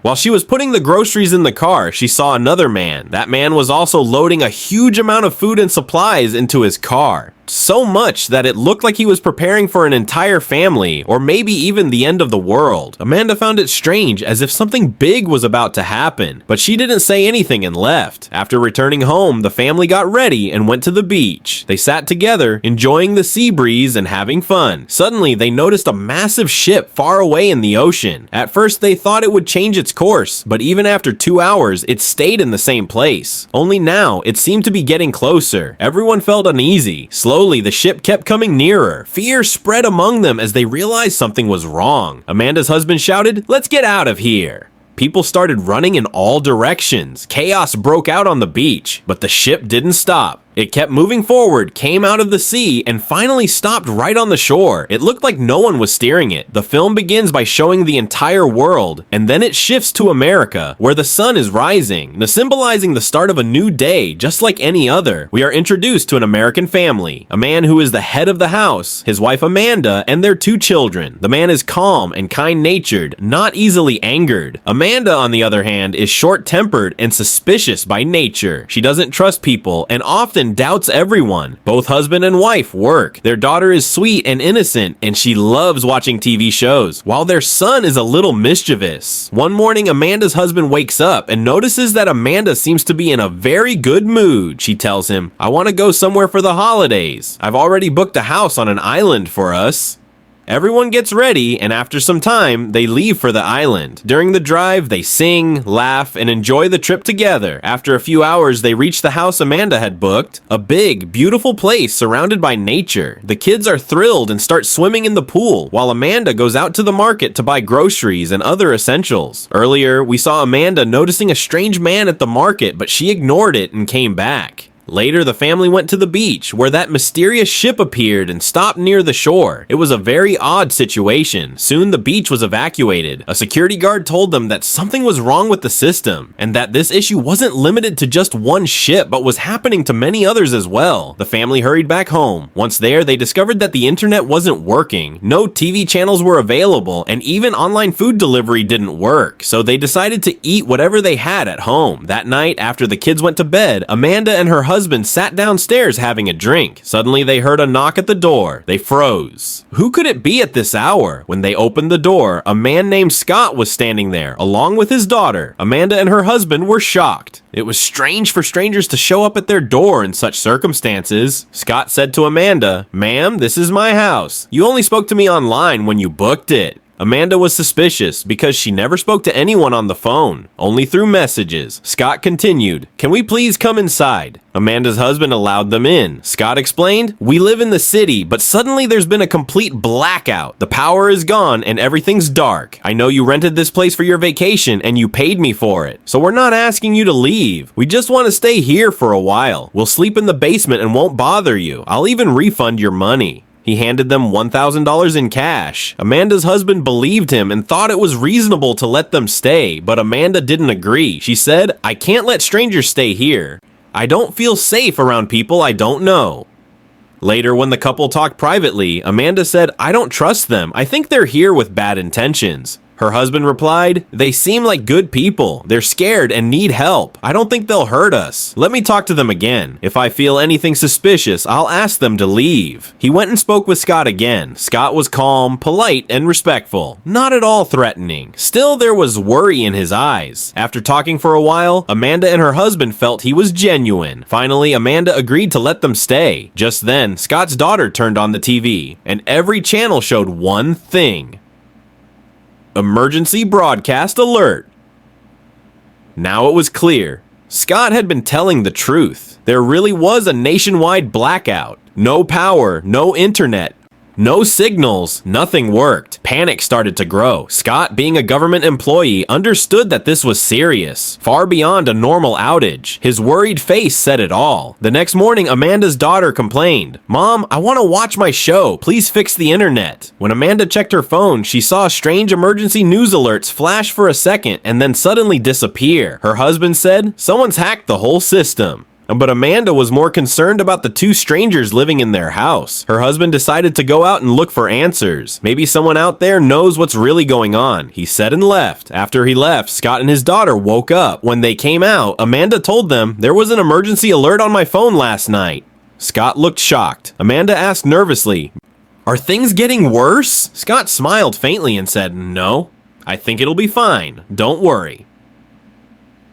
While she was putting the groceries in the car, she saw another man. That man was also loading a huge amount of food and supplies into his car. So much that it looked like he was preparing for an entire family, or maybe even the end of the world. Amanda found it strange, as if something big was about to happen, but she didn't say anything and left. After returning home, the family got ready and went to the beach. They sat together, enjoying the sea breeze and having fun. Suddenly, they noticed a massive ship far away in the ocean. At first, they thought it would change its course, but even after 2 hours, it stayed in the same place. Only now, it seemed to be getting closer. Everyone felt uneasy. Slowly, the ship kept coming nearer. Fear spread among them as they realized something was wrong. Amanda's husband shouted, "Let's get out of here!" People started running in all directions. Chaos broke out on the beach, but the ship didn't stop. It kept moving forward, came out of the sea, and finally stopped right on the shore. It looked like no one was steering it. The film begins by showing the entire world, and then it shifts to America, where the sun is rising, symbolizing the start of a new day, just like any other. We are introduced to an American family, a man who is the head of the house, his wife Amanda, and their 2 children. The man is calm and kind-natured, not easily angered. Amanda, on the other hand, is short-tempered and suspicious by nature. She doesn't trust people, and often doubts everyone. Both husband and wife work. Their daughter is sweet and innocent, and she loves watching TV shows, while their son is a little mischievous. One morning, Amanda's husband wakes up and notices that Amanda seems to be in a very good mood. She tells him, "I want to go somewhere for the holidays. I've already booked a house on an island for us." Everyone gets ready, and after some time, they leave for the island. During the drive, they sing, laugh, and enjoy the trip together. After a few hours, they reach the house Amanda had booked, a big, beautiful place surrounded by nature. The kids are thrilled and start swimming in the pool, while Amanda goes out to the market to buy groceries and other essentials. Earlier, we saw Amanda noticing a strange man at the market, but she ignored it and came back. Later, the family went to the beach, where that mysterious ship appeared and stopped near the shore. It was a very odd situation. Soon, the beach was evacuated. A security guard told them that something was wrong with the system, and that this issue wasn't limited to just one ship, but was happening to many others as well. The family hurried back home. Once there, they discovered that the internet wasn't working. No TV channels were available, and even online food delivery didn't work. So they decided to eat whatever they had at home. That night, after the kids went to bed, Amanda and her husband sat downstairs having a drink. Suddenly they heard a knock at the door. They froze. Who could it be at this hour? When they opened the door, a man named Scott was standing there, along with his daughter. Amanda and her husband were shocked. It was strange for strangers to show up at their door in such circumstances. Scott said to Amanda, "Ma'am, this is my house. You only spoke to me online when you booked it." Amanda was suspicious because she never spoke to anyone on the phone, only through messages. Scott continued, "Can we please come inside?" Amanda's husband allowed them in. Scott explained, "We live in the city, but suddenly there's been a complete blackout. The power is gone and everything's dark. I know you rented this place for your vacation and you paid me for it. So we're not asking you to leave. We just want to stay here for a while. We'll sleep in the basement and won't bother you. I'll even refund your money." He handed them $1,000 in cash. Amanda's husband believed him and thought it was reasonable to let them stay, but Amanda didn't agree. She said, "I can't let strangers stay here. I don't feel safe around people I don't know." Later, when the couple talked privately, Amanda said, "I don't trust them. I think they're here with bad intentions." Her husband replied, "They seem like good people. They're scared and need help. I don't think they'll hurt us. Let me talk to them again. If I feel anything suspicious, I'll ask them to leave." He went and spoke with Scott again. Scott was calm, polite, and respectful. Not at all threatening. Still, there was worry in his eyes. After talking for a while, Amanda and her husband felt he was genuine. Finally, Amanda agreed to let them stay. Just then, Scott's daughter turned on the TV, and every channel showed one thing: emergency broadcast alert. Now it was clear. Scott had been telling the truth. There really was a nationwide blackout. No power, no internet, no signals, nothing worked. Panic started to grow. Scott, being a government employee, understood that this was serious, far beyond a normal outage. His worried face said it all. The next morning, Amanda's daughter complained, "Mom, I want to watch my show. Please fix the internet." When Amanda checked her phone, she saw strange emergency news alerts flash for a second and then suddenly disappear. Her husband said, "Someone's hacked the whole system." But Amanda was more concerned about the two strangers living in their house. Her husband decided to go out and look for answers. Maybe someone out there knows what's really going on. He said and left. After he left, Scott and his daughter woke up. When they came out, Amanda told them, "There was an emergency alert on my phone last night." Scott looked shocked. Amanda asked nervously, "Are things getting worse?" Scott smiled faintly and said, "No, I think it'll be fine. Don't worry."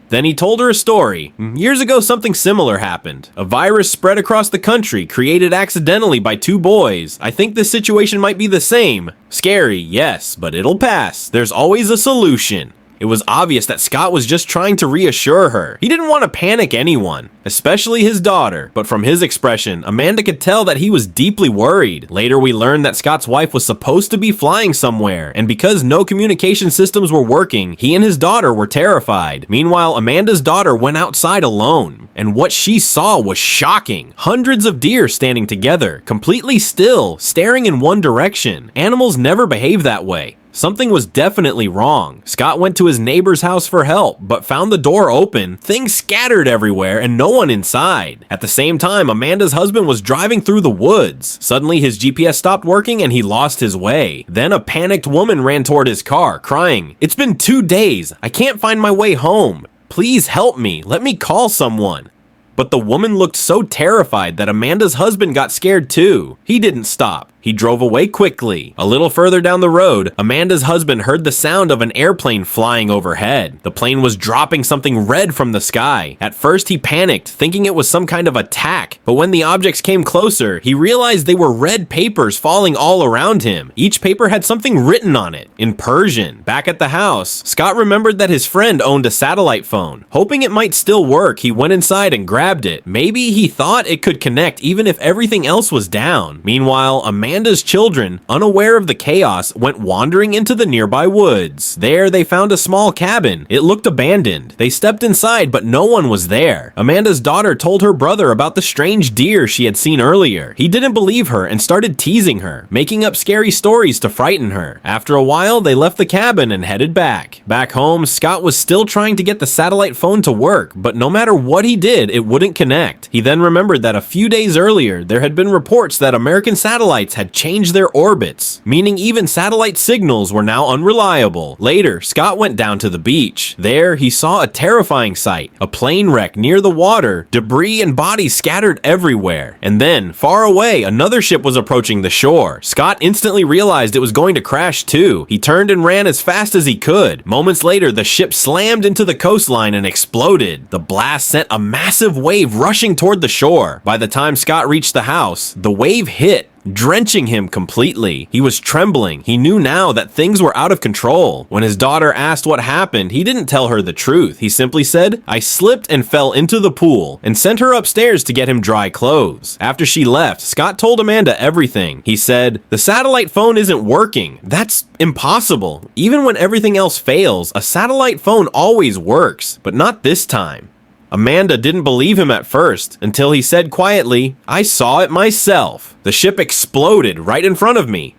Then he told her a story. Years ago, something similar happened. A virus spread across the country, created accidentally by two boys. I think this situation might be the same. Scary, yes, but it'll pass. There's always a solution. It was obvious that Scott was just trying to reassure her. He didn't want to panic anyone, especially his daughter, but from his expression, Amanda could tell that he was deeply worried. Later, we learned that Scott's wife was supposed to be flying somewhere, and because no communication systems were working, he and his daughter were terrified. Meanwhile, Amanda's daughter went outside alone, and what she saw was shocking. Hundreds of deer standing together, completely still, staring in one direction. Animals never behave that way. Something was definitely wrong. Scott went to his neighbor's house for help, but found the door open, things scattered everywhere, and no one inside. At the same time, Amanda's husband was driving through the woods. Suddenly, his GPS stopped working and he lost his way. Then a panicked woman ran toward his car, crying, "It's been 2 days. I can't find my way home. Please help me. Let me call someone." But the woman looked so terrified that Amanda's husband got scared too. He didn't stop. He drove away quickly. A little further down the road, Amanda's husband heard the sound of an airplane flying overhead. The plane was dropping something red from the sky. At first, he panicked, thinking it was some kind of attack. But when the objects came closer, he realized they were red papers falling all around him. Each paper had something written on it, in Persian. Back at the house, Scott remembered that his friend owned a satellite phone. Hoping it might still work, he went inside and grabbed it. Maybe he thought it could connect even if everything else was down. Meanwhile, Amanda's children, unaware of the chaos, went wandering into the nearby woods. There, they found a small cabin. It looked abandoned. They stepped inside, but no one was there. Amanda's daughter told her brother about the strange deer she had seen earlier. He didn't believe her and started teasing her, making up scary stories to frighten her. After a while, they left the cabin and headed back. Back home, Scott was still trying to get the satellite phone to work, but no matter what he did, it wouldn't connect. He then remembered that a few days earlier, there had been reports that American satellites had changed their orbits, meaning even satellite signals were now unreliable. Later, Scott went down to the beach. There, he saw a terrifying sight, a plane wreck near the water, debris and bodies scattered everywhere. And then, far away, another ship was approaching the shore. Scott instantly realized it was going to crash too. He turned and ran as fast as he could. Moments later, the ship slammed into the coastline and exploded. The blast sent a massive wave rushing toward the shore. By the time Scott reached the house, the wave hit, drenching him completely. He was trembling. He knew now that things were out of control. When his daughter asked what happened, he didn't tell her the truth. He simply said, "I slipped and fell into the pool," and sent her upstairs to get him dry clothes. After she left, Scott told Amanda everything. He said, "The satellite phone isn't working. That's impossible. Even when everything else fails, a satellite phone always works, but not this time." Amanda didn't believe him at first, until he said quietly, "I saw it myself. The ship exploded right in front of me."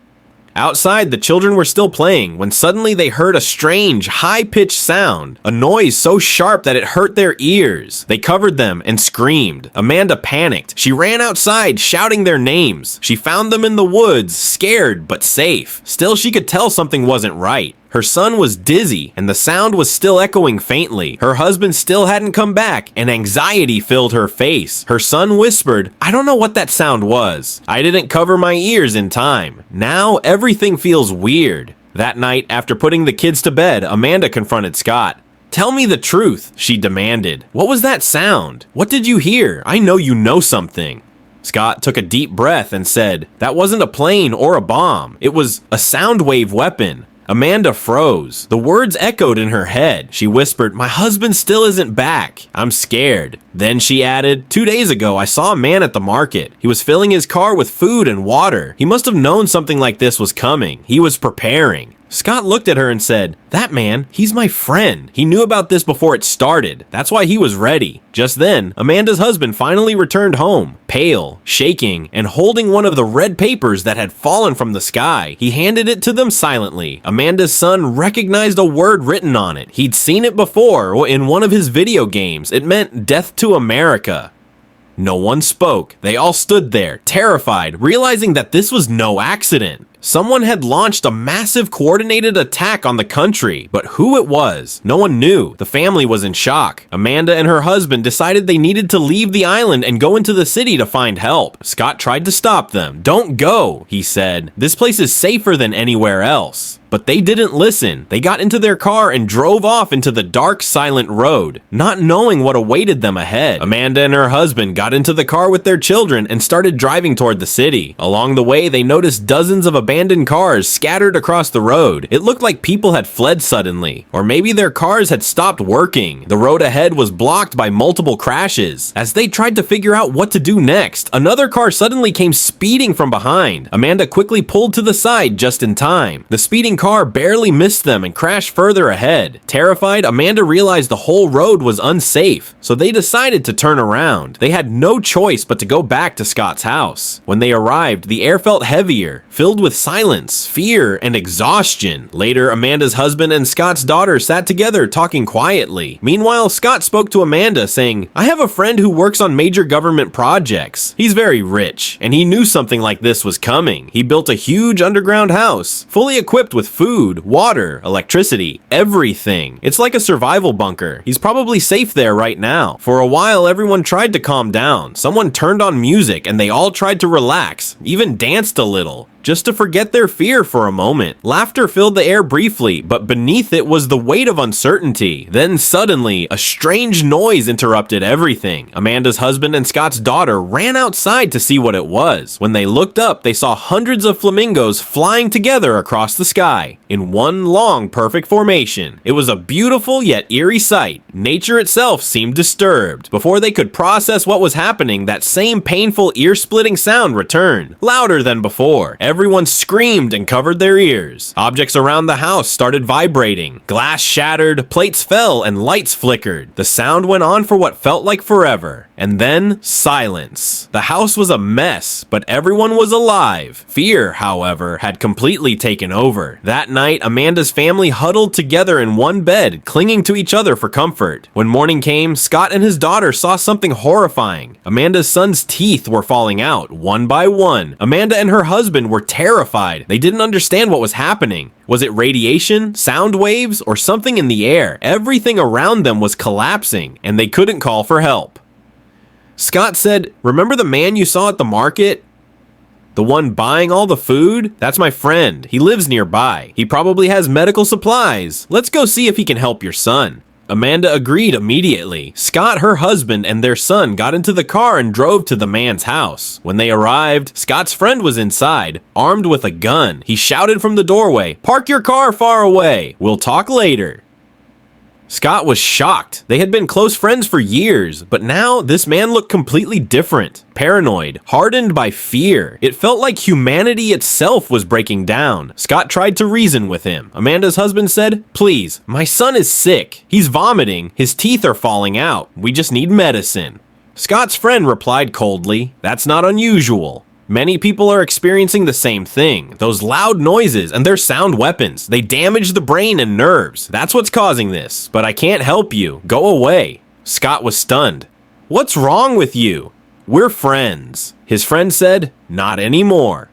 Outside, the children were still playing when suddenly they heard a strange, high-pitched sound, a noise so sharp that it hurt their ears. They covered them and screamed. Amanda panicked. She ran outside, shouting their names. She found them in the woods, scared but safe. Still, she could tell something wasn't right. Her son was dizzy, and the sound was still echoing faintly. Her husband still hadn't come back, and anxiety filled her face. Her son whispered, "I don't know what that sound was. I didn't cover my ears in time. Now everything feels weird." That night, after putting the kids to bed, Amanda confronted Scott. "Tell me the truth," she demanded. "What was that sound? What did you hear? I know you know something." Scott took a deep breath and said, "That wasn't a plane or a bomb. It was a sound wave weapon." Amanda froze. The words echoed in her head. She whispered, "My husband still isn't back. I'm scared." Then she added, "2 days ago, I saw a man at the market. He was filling his car with food and water. He must have known something like this was coming. He was preparing." Scott looked at her and said, "That man, he's my friend. He knew about this before it started. That's why he was ready." Just then, Amanda's husband finally returned home, pale, shaking, and holding one of the red papers that had fallen from the sky. He handed it to them silently. Amanda's son recognized a word written on it. He'd seen it before in one of his video games. It meant "Death to America." No one spoke. They all stood there, terrified, realizing that this was no accident. Someone had launched a massive coordinated attack on the country, but who it was, no one knew. The family was in shock. Amanda and her husband decided they needed to leave the island and go into the city to find help. Scott tried to stop them. "Don't go," he said. "This place is safer than anywhere else." But they didn't listen. They got into their car and drove off into the dark, silent road, not knowing what awaited them ahead. Amanda and her husband got into the car with their children and started driving toward the city. Along the way, they noticed dozens of abandoned cars scattered across the road. It looked like people had fled suddenly, or maybe their cars had stopped working. The road ahead was blocked by multiple crashes. As they tried to figure out what to do next, another car suddenly came speeding from behind. Amanda quickly pulled to the side just in time. The speeding car barely missed them and crashed further ahead. Terrified, Amanda realized the whole road was unsafe, so they decided to turn around. They had no choice but to go back to Scott's house. When they arrived, the air felt heavier, filled with silence, fear, and exhaustion. Later, Amanda's husband and Scott's daughter sat together talking quietly. Meanwhile, Scott spoke to Amanda saying, "I have a friend who works on major government projects. He's very rich, and he knew something like this was coming. He built a huge underground house, fully equipped with food, water, electricity, everything. It's like a survival bunker. He's probably safe there right now." For a while, everyone tried to calm down. Someone turned on music and they all tried to relax, even danced a little, just to forget their fear for a moment. Laughter filled the air briefly, but beneath it was the weight of uncertainty. Then suddenly, a strange noise interrupted everything. Amanda's husband and Scott's daughter ran outside to see what it was. When they looked up, they saw hundreds of flamingos flying together across the sky in one long, perfect formation. It was a beautiful yet eerie sight. Nature itself seemed disturbed. Before they could process what was happening, that same painful, ear-splitting sound returned, louder than before. Everyone screamed and covered their ears. Objects around the house started vibrating. Glass shattered, plates fell, and lights flickered. The sound went on for what felt like forever. And then, silence. The house was a mess, but everyone was alive. Fear, however, had completely taken over. That night, Amanda's family huddled together in one bed, clinging to each other for comfort. When morning came, Scott and his daughter saw something horrifying. Amanda's son's teeth were falling out, one by one. Amanda and her husband were terrified. They didn't understand what was happening. Was it radiation, sound waves, or something in the air? Everything around them was collapsing, and they couldn't call for help. Scott said, "Remember the man you saw at the market? The one buying all the food? That's my friend. He lives nearby. He probably has medical supplies. Let's go see if he can help your son." Amanda agreed immediately. Scott, her husband, and their son got into the car and drove to the man's house. When they arrived, Scott's friend was inside, armed with a gun. He shouted from the doorway, "Park your car far away. We'll talk later." Scott was shocked. They had been close friends for years, but now this man looked completely different. Paranoid, hardened by fear. It felt like humanity itself was breaking down. Scott tried to reason with him. Amanda's husband said, "Please, my son is sick. He's vomiting. His teeth are falling out. We just need medicine." Scott's friend replied coldly, "That's not unusual. Many people are experiencing the same thing. Those loud noises and their sound weapons, they damage the brain and nerves. That's what's causing this. But I can't help you. Go away." Scott was stunned. "What's wrong with you? We're friends." His friend said, "Not anymore.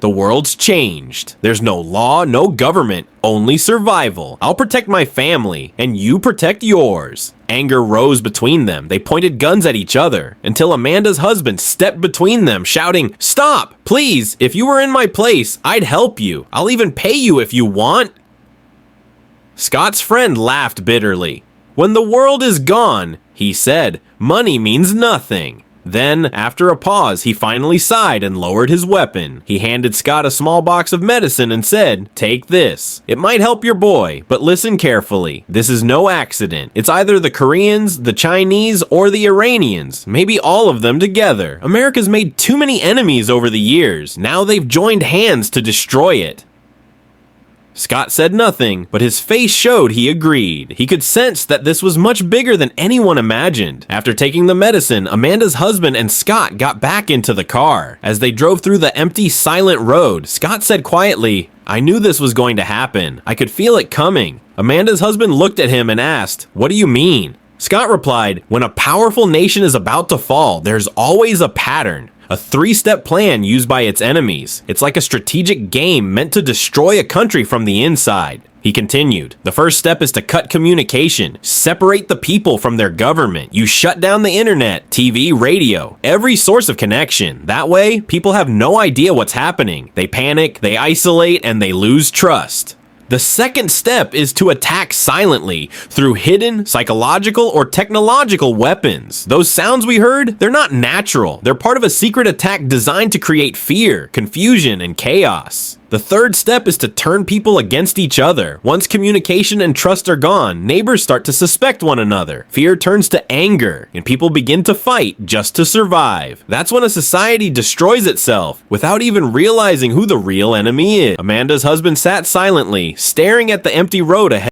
The world's changed. There's no law, no government, only survival. I'll protect my family, and you protect yours." Anger rose between them. They pointed guns at each other until Amanda's husband stepped between them, shouting, "Stop! Please! If you were in my place, I'd help you. I'll even pay you if you want." Scott's friend laughed bitterly. "When the world is gone," he said, "money means nothing." Then, after a pause, he finally sighed and lowered his weapon. He handed Scott a small box of medicine and said, "Take this. It might help your boy, but listen carefully. This is no accident. It's either the Koreans, the Chinese, or the Iranians. Maybe all of them together. America's made too many enemies over the years. Now they've joined hands to destroy it." Scott said nothing, but his face showed he agreed. He could sense that this was much bigger than anyone imagined. After taking the medicine, Amanda's husband and Scott got back into the car. As they drove through the empty, silent road, Scott said quietly, "I knew this was going to happen. I could feel it coming." Amanda's husband looked at him and asked, "What do you mean?" Scott replied, "When a powerful nation is about to fall, there's always a pattern. A 3-step plan used by its enemies. It's like a strategic game meant to destroy a country from the inside." He continued, "The first step is to cut communication, separate the people from their government. You shut down the internet, TV, radio, every source of connection. That way, people have no idea what's happening. They panic, they isolate, and they lose trust." The second step is to attack silently through hidden, psychological, or technological weapons. Those sounds we heard, they're not natural. They're part of a secret attack designed to create fear, confusion, and chaos. The third step is to turn people against each other. Once communication and trust are gone, neighbors start to suspect one another. Fear turns to anger, and people begin to fight just to survive. That's when a society destroys itself without even realizing who the real enemy is. Amanda's husband sat silently, staring at the empty road ahead.